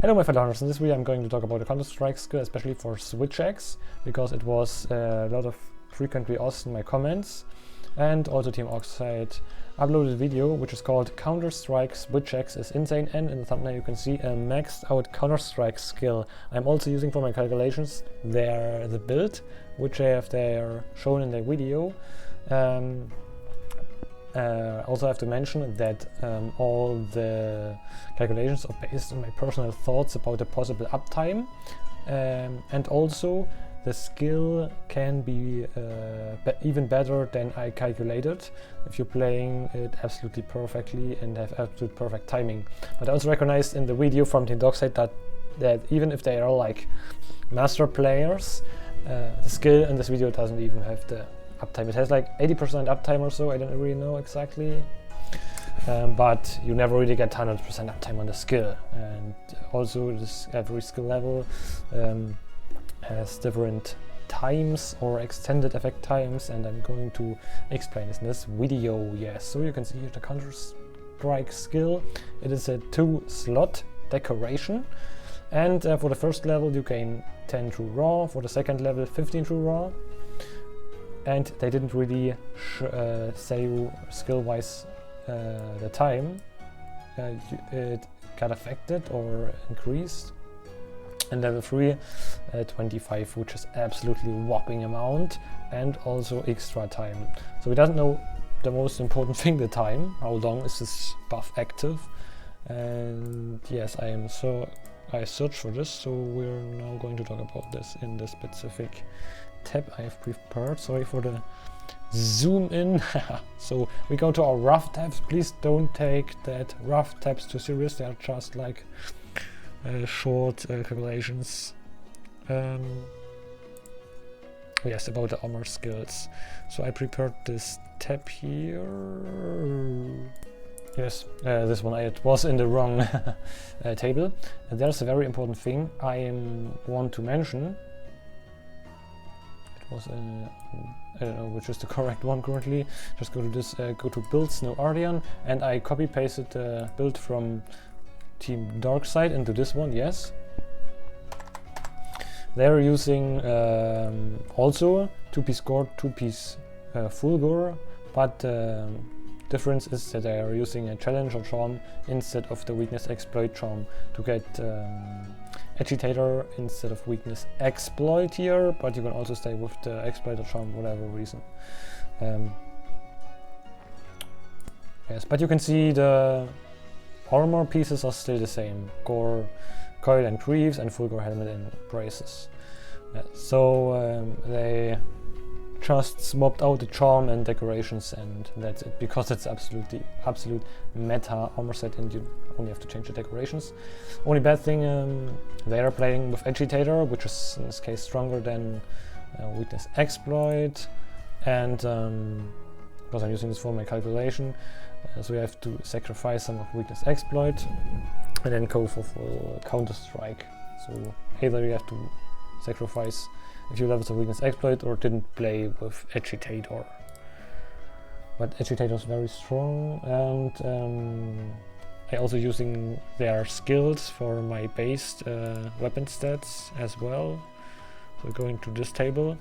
Hello my fellow hunters, in this video I'm going to talk about the Counterstrike skill, especially for switch X, because it was a lot of frequently asked in my comments. And also Team Oxide uploaded a video which is called Counterstrike Switch X is insane, and in the thumbnail you can see a maxed out Counterstrike skill. I'm also using for my calculations the build which I have there shown in the video. Also I have to mention that all the calculations are based on my personal thoughts about the possible uptime, and also the skill can be even better than I calculated if you're playing it absolutely perfectly and have absolute perfect timing. But I also recognized in the video from Team Oxide that even if they are like master players, the skill in this video doesn't even have the uptime. It has like 80% uptime or so, I don't really know exactly, but you never really get 100% uptime on the skill. And also every skill level has different times or extended effect times, and I'm going to explain this in this video. Yes, so you can see here the Counter-Strike skill. It is a 2-slot decoration, and for the first level you gain 10 true raw, for the second level 15 true raw. And they didn't really say skill-wise the time it got affected or increased. And level 3, 25, which is absolutely whopping amount, and also extra time. So we doesn't know the most important thing, the time. How long is this buff active? And yes, I searched for this, so we're now going to talk about this in the specific tab I have prepared. Sorry for the zoom in. So we go to our rough tabs. Please don't take that rough tabs too serious. They are just like short calculations. Yes, about the armor skills. So I prepared this tab here. Yes, this one it was in the wrong table. And there's a very important thing I want to mention. Was I don't know which is the correct one currently. Just go to this, go to builds, no Ardeon, and I copy pasted the build from Team Darkside into this one. Yes, they're using also 2-piece gore, 2-piece full gore, but difference is that they are using a challenge or charm instead of the weakness exploit charm to get agitator instead of weakness exploit here, but you can also stay with the exploit or charm for whatever reason. Yes, but you can see the armor pieces are still the same: gore, coil and greaves, and full gore helmet and braces. Yeah, so they just swapped out the charm and decorations, and that's it, because it's absolute meta armor set and you only have to change the decorations. Only bad thing, they are playing with agitator, which is in this case stronger than weakness exploit, and because I'm using this for my calculation, so you have to sacrifice some of weakness exploit and then go for full counter strike. So either you have to sacrifice a few levels of weakness exploit or didn't play with agitator. But agitator is very strong, and I also using their skills for my based weapon stats as well. So going to this table.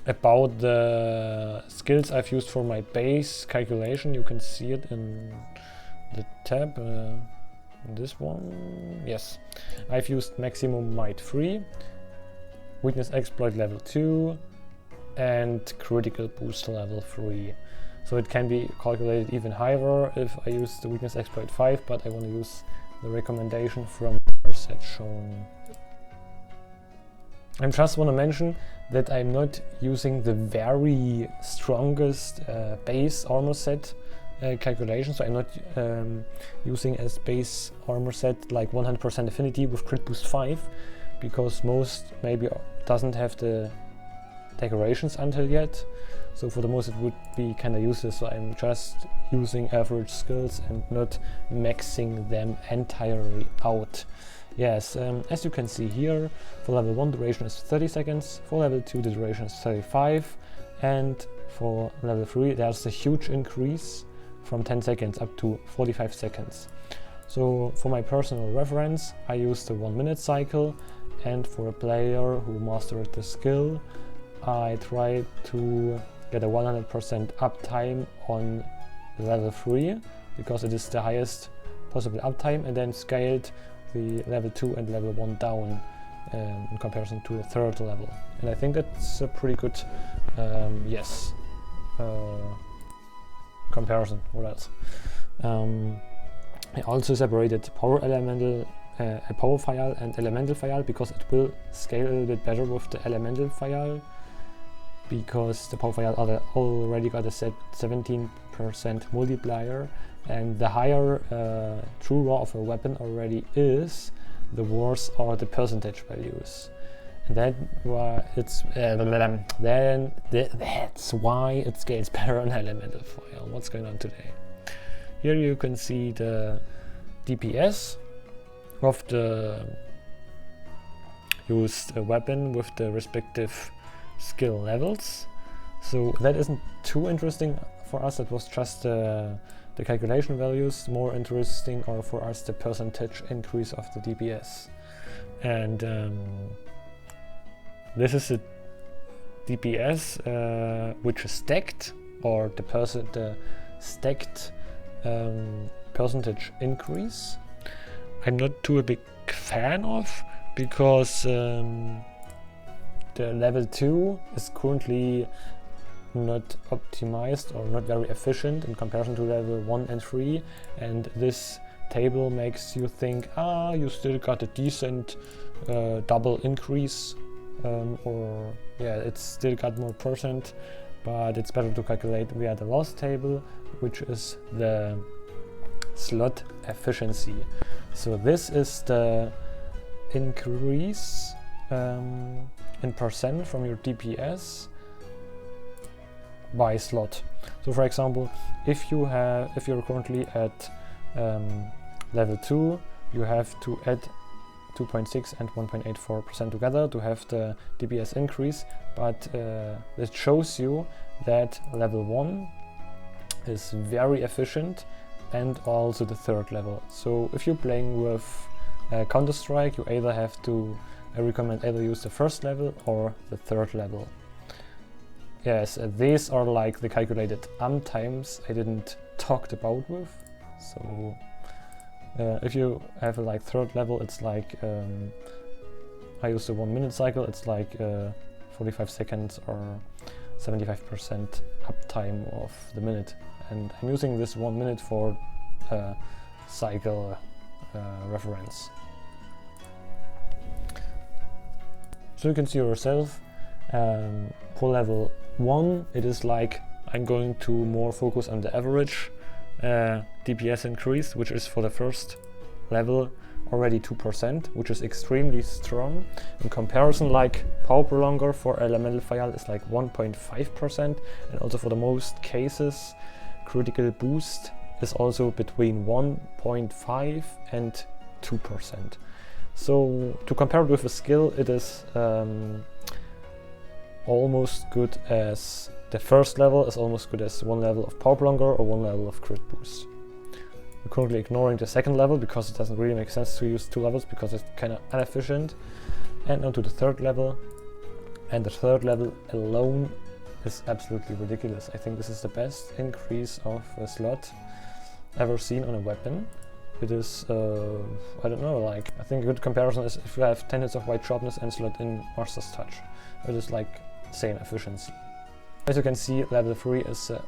About the skills I've used for my base calculation, you can see it in the tab. This one, yes, I've used maximum might 3, weakness exploit level 2, and critical boost level 3. So it can be calculated even higher if I use the weakness exploit 5, but I want to use the recommendation from the set shown. I just want to mention that I'm not using the very strongest base armor set calculation, so I'm not using as base armor set like 100% affinity with crit boost 5, because most maybe doesn't have the decorations until yet. So for the most it would be kind of useless, so I'm just using average skills and not maxing them entirely out. Yes, as you can see here, for level 1 duration is 30 seconds, for level 2 the duration is 35, and for level 3 there's a huge increase from 10 seconds up to 45 seconds. So for my personal reference, I use the 1 minute cycle, and for a player who mastered the skill, I try to get a 100% uptime on level 3, because it is the highest possible uptime, and then scaled the level 2 and level 1 down in comparison to the third level. And I think that's a pretty good comparison. What else? I also separated power elemental, a power file and elemental file, because it will scale a little bit better with the elemental file, because the power file already got a set 17% multiplier, and the higher true raw of a weapon already is, the worse are the percentage values. And that's why it scales better on elemental file. What's going on today? Here you can see the DPS of the used weapon with the respective skill levels. So that isn't too interesting for us. It was just the calculation values. More interesting are for us the percentage increase of the DPS. And this is the DPS which is stacked, or the stacked percentage increase. I'm not too a big fan of, because the level 2 is currently not optimized or not very efficient in comparison to level 1 and 3, and this table makes you think, you still got a decent double increase, or yeah, it's still got more percent, but it's better to calculate via the last table, which is the slot efficiency. So this is the increase in percent from your DPS by slot. So for example, if you're currently at level 2, you have to add 2.6 and 1.84% together to have the DPS increase, but it shows you that level 1 is very efficient, and also the third level. So if you're playing with Counterstrike, you either have to, I recommend either use the first level or the third level. Yes, these are like the calculated times I didn't talked about with. So if you have a like third level, it's like I use the 1 minute cycle, it's like 45 seconds or 75% uptime of the minute. And I'm using this 1 minute for cycle reference. So you can see yourself, for level 1 it is like I'm going to more focus on the average DPS increase, which is for the first level already 2%, which is extremely strong. In comparison, like Power Prolonger for Elemental File is like 1.5%, and also for the most cases critical boost is also between 1.5 and 2%. So to compare it with a skill, it is almost good as the first level is almost good as one level of Power Prolonger or one level of crit boost. I'm currently ignoring the second level because it doesn't really make sense to use 2 levels because it's kind of inefficient. And now to the third level, and the third level alone is absolutely ridiculous. I think this is the best increase of a slot ever seen on a weapon. It is, I don't know, like, I think a good comparison is if you have 10 hits of white sharpness and slot in Master's Touch. It is like same efficiency. As you can see, level 3 is a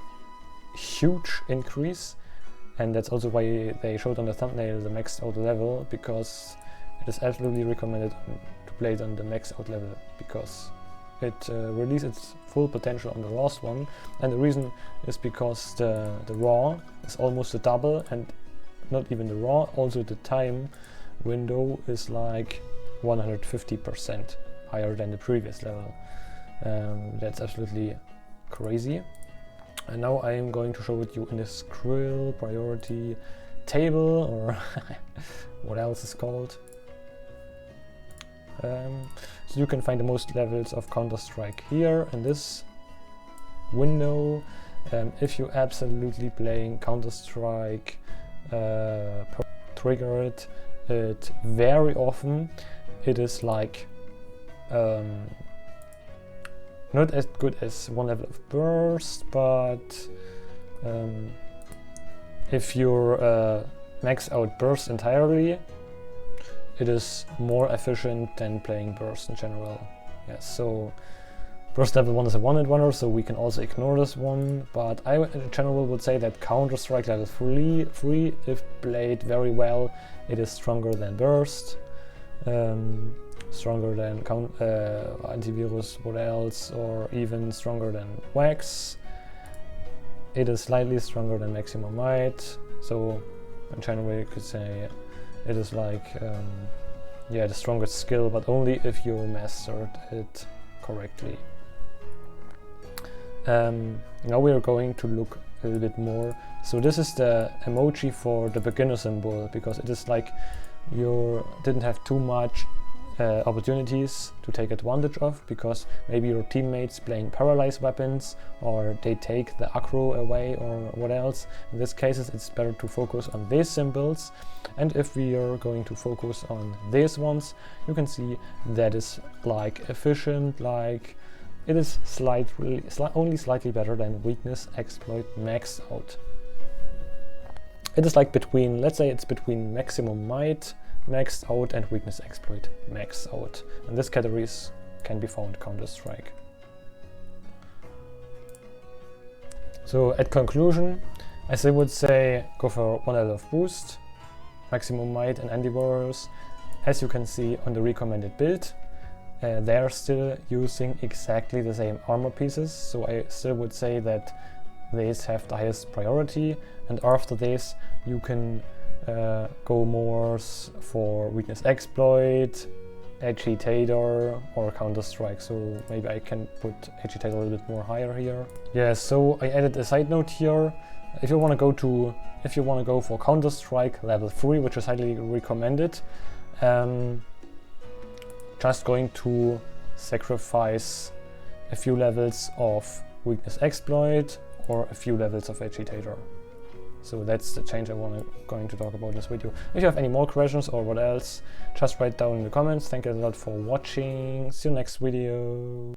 huge increase, and that's also why they showed on the thumbnail the maxed out level, because it is absolutely recommended to play it on the maxed out level, because it releases its full potential on the last one. And the reason is because the raw is almost a double, and not even the raw, also the time window is like 150% higher than the previous level. That's absolutely crazy. And now I am going to show it you in the skill priority table, or what else is called. So you can find the most levels of Counter-Strike here in this window, If you absolutely playing Counterstrike, trigger it very often, it is like not as good as one level of burst, but if you're max out burst entirely, it is more efficient than playing burst in general. Yes, so burst level 1 is a one-hit wonder, so we can also ignore this one, but I in general would say that Counter-Strike level 3, if played very well, it is stronger than burst, stronger than antivirus, what else, or even stronger than wax. It is slightly stronger than maximum might, so in general you could say it is like yeah, the strongest skill, but only if you mastered it correctly. Now we are going to look a little bit more. So this is the emoji for the beginner symbol, because it is like you didn't have too much opportunities to take advantage of, because maybe your teammates playing paralyzed weapons, or they take the aggro away, or what else. In this cases it's better to focus on these symbols, and if we are going to focus on these ones, you can see that is like efficient, like it is only slightly better than weakness exploit max out. It is like between, let's say it's between maximum might maxed out and weakness exploit max out, and these categories can be found Counter-Strike. So at conclusion, I still would say go for one level of boost, maximum might and antivirus. As you can see on the recommended build, they are still using exactly the same armor pieces, so I still would say that these have the highest priority, and after this you can go more for weakness exploit, agitator, or Counter-Strike. So maybe I can put agitator a little bit more higher here. Yeah, so I added a side note here. If you want to go for Counter-Strike level 3, which is highly recommended, just going to sacrifice a few levels of weakness exploit or a few levels of agitator. So that's the change I'm going to talk about in this video. If you have any more questions or what else, just write down in the comments. Thank you a lot for watching. See you next video.